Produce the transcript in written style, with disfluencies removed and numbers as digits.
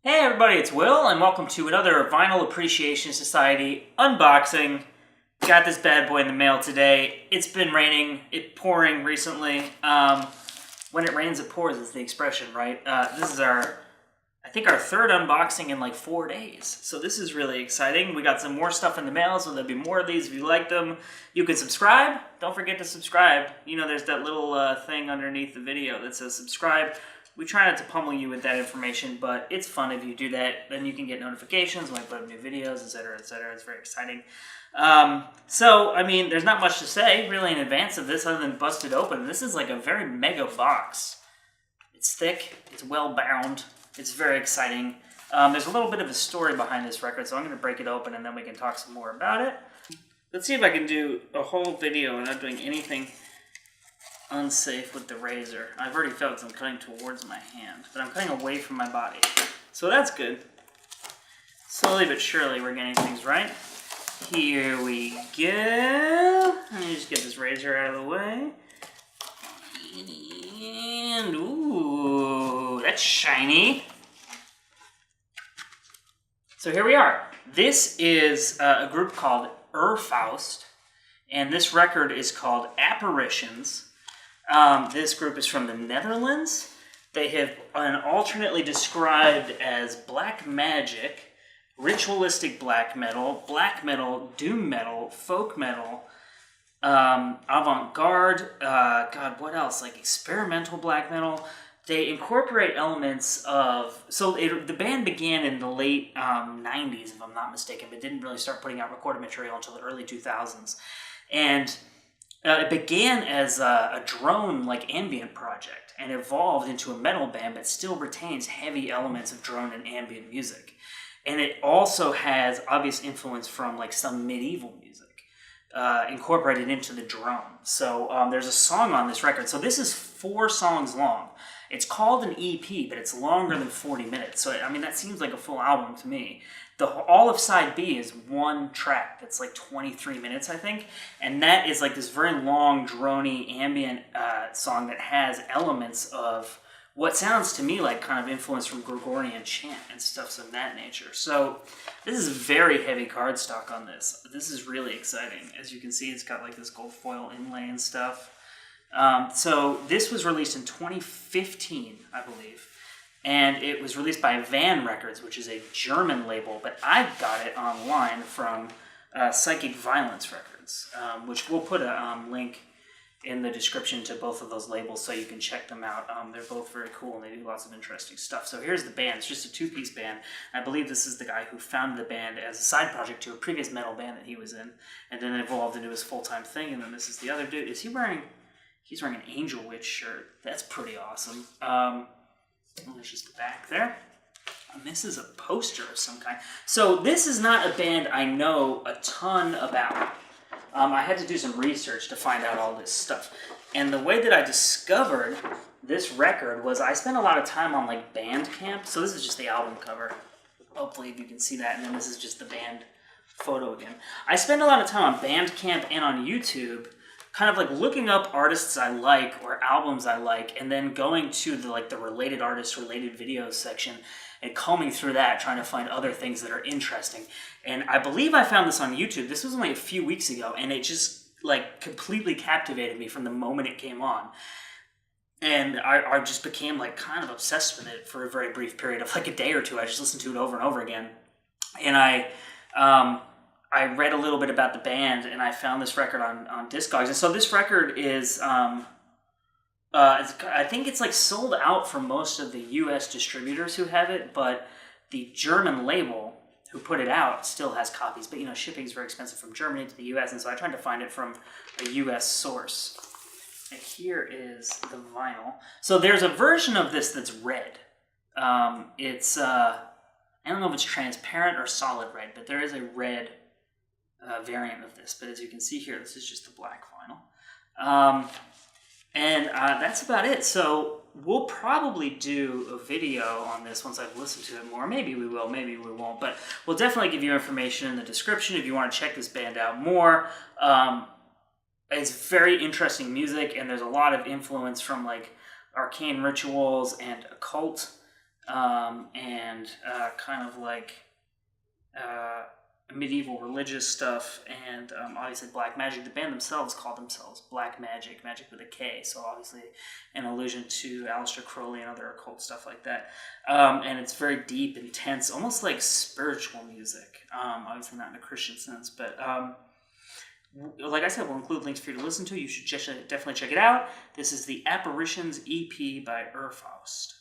Hey everybody, it's Will, and welcome to another Vinyl Appreciation Society unboxing. Got this bad boy in the mail today. It's been raining, pouring recently. When it rains, it pours is the expression, right? This is I think our third unboxing in like 4 days. So this is really exciting. We got some more stuff in the mail, so there'll be more of these if you like them. You can subscribe. Don't forget to subscribe. You know, there's that little thing underneath the video that says subscribe. We try not to pummel you with that information, but it's fun if you do that. Then you can get notifications when I put up new videos, etc., etc. It's very exciting. So, I mean, there's not much to say, really, in advance of this other than bust it open. This is like a very mega box. It's thick. It's well bound. It's very exciting. There's a little bit of a story behind this record, so I'm going to break it open and then we can talk some more about it. Let's see if I can do a whole video without doing anything unsafe with the razor. I've already felt because I'm cutting towards my hand, but I'm cutting away from my body. So that's good. Slowly but surely we're getting things right. Here we go. Let me just get this razor out of the way. And ooh, that's shiny. So here we are. This is a group called Urfaust, and this record is called Apparitions. This group is from the Netherlands. They have been alternately described as black magic, ritualistic black metal, doom metal, folk metal, avant-garde, God, what else? Like experimental black metal. They incorporate elements of... the band began in the late 90s, if I'm not mistaken, but didn't really start putting out recorded material until the early 2000s. And it began as a drone, ambient project and evolved into a metal band, but still retains heavy elements of drone and ambient music. And it also has obvious influence from some medieval music incorporated into the drone. So there's a song on this record. So this is 4 songs long. It's called an EP, but it's longer than 40 minutes. So, I mean, that seems like a full album to me. All of side B is 1 track that's 23 minutes, I think. And that is this very long, droney, ambient song that has elements of what sounds to me like kind of influence from Gregorian chant and stuff of that nature. So this is very heavy cardstock on this. This is really exciting. As you can see, it's got this gold foil inlay and stuff. So this was released in 2015, I believe. And it was released by Van Records, which is a German label, but I got it online from Psychic Violence Records, which we'll put a link in the description to both of those labels so you can check them out. They're both very cool and they do lots of interesting stuff. So here's the band. It's just a 2-piece band. I believe this is the guy who founded the band as a side project to a previous metal band that he was in, and then it evolved into his full-time thing, and then this is the other dude. He's wearing an Angel Witch shirt. That's pretty awesome. There's just the back there. And this is a poster of some kind. So this is not a band I know a ton about. I had to do some research to find out all this stuff. And the way that I discovered this record was I spent a lot of time on Bandcamp. So this is just the album cover. Hopefully you can see that. And then this is just the band photo again. I spend a lot of time on Bandcamp and on YouTube kind of looking up artists I like or albums I like, and then going to the related artists, related videos section, and combing through that, trying to find other things that are interesting. And I believe I found this on YouTube. This was only a few weeks ago, and it just completely captivated me from the moment it came on. And I just became kind of obsessed with it for a very brief period of a day or two. I just listened to it over and over again. And I read a little bit about the band, and I found this record on Discogs. And so this record is, I think it's sold out for most of the U.S. distributors who have it, but the German label who put it out still has copies. But, shipping is very expensive from Germany to the U.S., and so I tried to find it from a U.S. source. And here is the vinyl. So there's a version of this that's red. It's, I don't know if it's transparent or solid red, but there is a red variant of this, but as you can see here, this is just the black vinyl. And that's about it. So we'll probably do a video on this once I've listened to it more. Maybe we will, maybe we won't, but we'll definitely give you information in the description if you want to check this band out more. It's very interesting music, and there's a lot of influence from arcane rituals and occult and kind of like medieval religious stuff, and obviously black magic. The band themselves call themselves Black Magic, magic with a K, so obviously an allusion to Aleister Crowley and other occult stuff like that. And it's very deep, intense, almost like spiritual music. Obviously not in a Christian sense, but like I said, we'll include links for you to listen to. You should definitely check it out. This is the Apparitions EP by Urfaust.